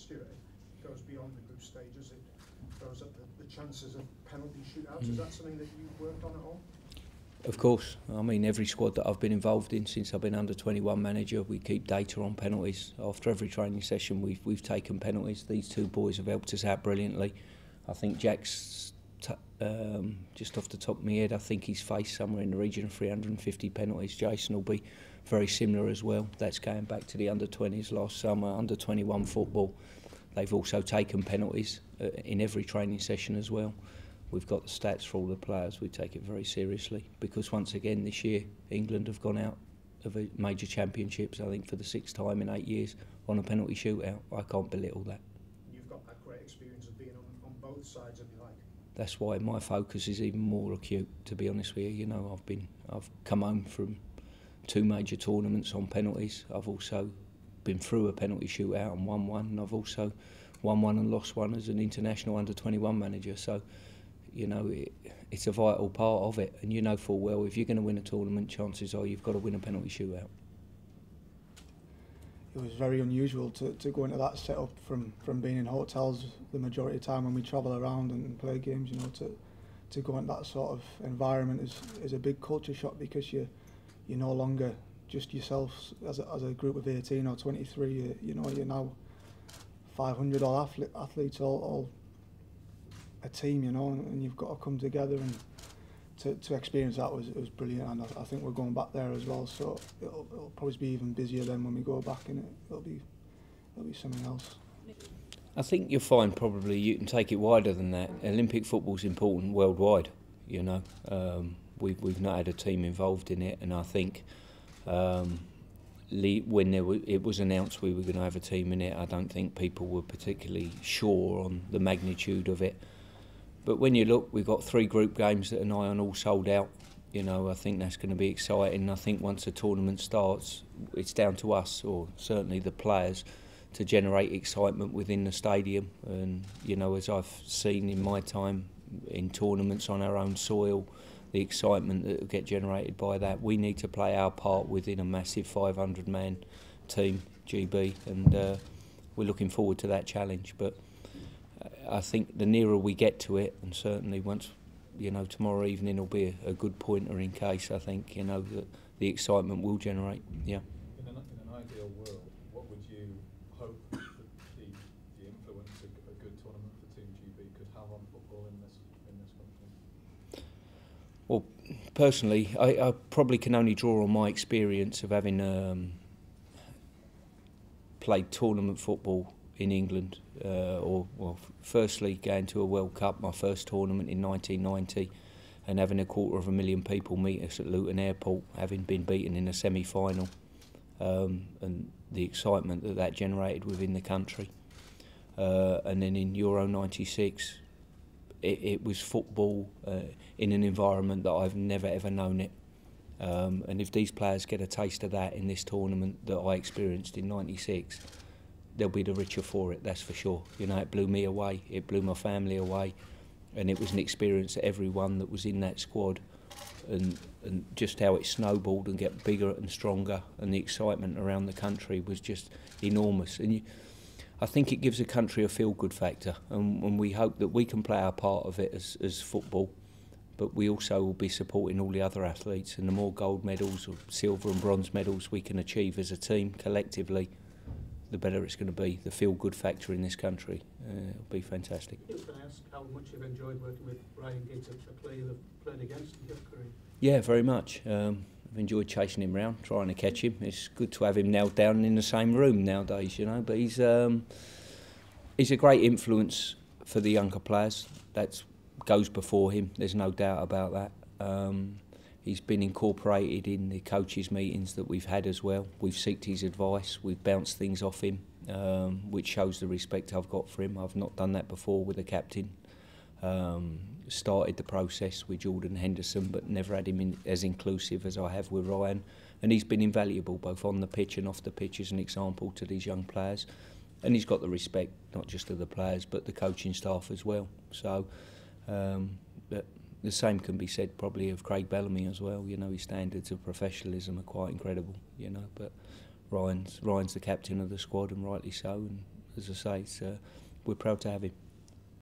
Stuart, it goes beyond the group stages. It throws up the chances of penalty shootouts. Is that something that you've worked on at all? Of course. I mean, every squad that I've been involved in since I've been under-21 manager, we keep data on penalties. After every training session, we've taken penalties. These two boys have helped us out brilliantly. I think Jack's, just off the top of my head, I think he's faced somewhere in the region of 350 penalties. Jason will be very similar as well. That's going back to the under-20s last summer, under-21 football. They've also taken penalties in every training session as well. We've got the stats for all the players. We take it very seriously because once again this year England have gone out of a major championships, I think for the 6th time in 8 years, on a penalty shootout. I can't belittle that. You've got that great experience of being on both sides, if you like. That's why my focus is even more acute, to be honest with you. You know, I've come home from 2 major tournaments on penalties. I've also been through a penalty shootout and won one, and I've also won one and lost one as an international under-21 manager. So, you know, it's a vital part of it, and you know full well if you're going to win a tournament, chances are you've got to win a penalty shootout. It was very unusual to go into that setup from being in hotels the majority of the time when we travel around and play games. You know, to go into that sort of environment is a big culture shock because you're no longer just yourself as a group of 18 or 23. You know, you're now 500 all athletes, all a team, you know, and you've got to come together, and to experience that was brilliant. And I think we're going back there as well, so it'll probably be even busier then when we go back, and it'll be something else. I think you'll find probably you can take it wider than that. Olympic football's important worldwide, you know. We've not had a team involved in it, and I think when it was announced we were going to have a team in it, I don't think people were particularly sure on the magnitude of it. But when you look, we've got 3 group games that are nigh on all sold out. You know, I think that's going to be exciting. I think once the tournament starts, it's down to us, or certainly the players, to generate excitement within the stadium. And, you know, as I've seen in my time in tournaments on our own soil, the excitement that will get generated by that, we need to play our part within a massive 500-man team, GB, and we're looking forward to that challenge. But I think the nearer we get to it, and certainly once, you know, tomorrow evening will be a good pointer in case, I think, you know, that the excitement will generate, yeah. In an ideal world, what would you hope that the influence a good tournament for Team GB could have on football in this country? Well, personally, I probably can only draw on my experience of having played tournament football in England, firstly going to a World Cup, my first tournament in 1990, and having 250,000 people meet us at Luton Airport, having been beaten in a semi-final, and the excitement that generated within the country. And then in Euro 96, it was football in an environment that I've never ever known it. And if these players get a taste of that in this tournament that I experienced in 96, they'll be the richer for it, that's for sure. You know, it blew me away, it blew my family away, and it was an experience that everyone that was in that squad, and just how it snowballed and get bigger and stronger, and the excitement around the country was just enormous. And I think it gives a country a feel-good factor, and we hope that we can play our part of it as football, but we also will be supporting all the other athletes, and the more gold medals or silver and bronze medals we can achieve as a team collectively, the better it's going to be. The feel-good factor in this country, it'll be fantastic. I was going to ask how much you've enjoyed working with Ryan Giggs, a player you've played against in your career. Yeah, very much. I've enjoyed chasing him round, trying to catch him. It's good to have him nailed down in the same room nowadays, you know. But he's a great influence for the younger players. That goes before him. There's no doubt about that. He's been incorporated in the coaches' meetings that we've had as well. We've sought his advice. We've bounced things off him, which shows the respect I've got for him. I've not done that before with a captain. Started the process with Jordan Henderson, but never had him as inclusive as I have with Ryan. And he's been invaluable, both on the pitch and off the pitch, as an example to these young players. And he's got the respect, not just of the players, but the coaching staff as well. So the same can be said probably of Craig Bellamy as well. You know, his standards of professionalism are quite incredible, you know. But Ryan's the captain of the squad, and rightly so. And as I say, we're proud to have him.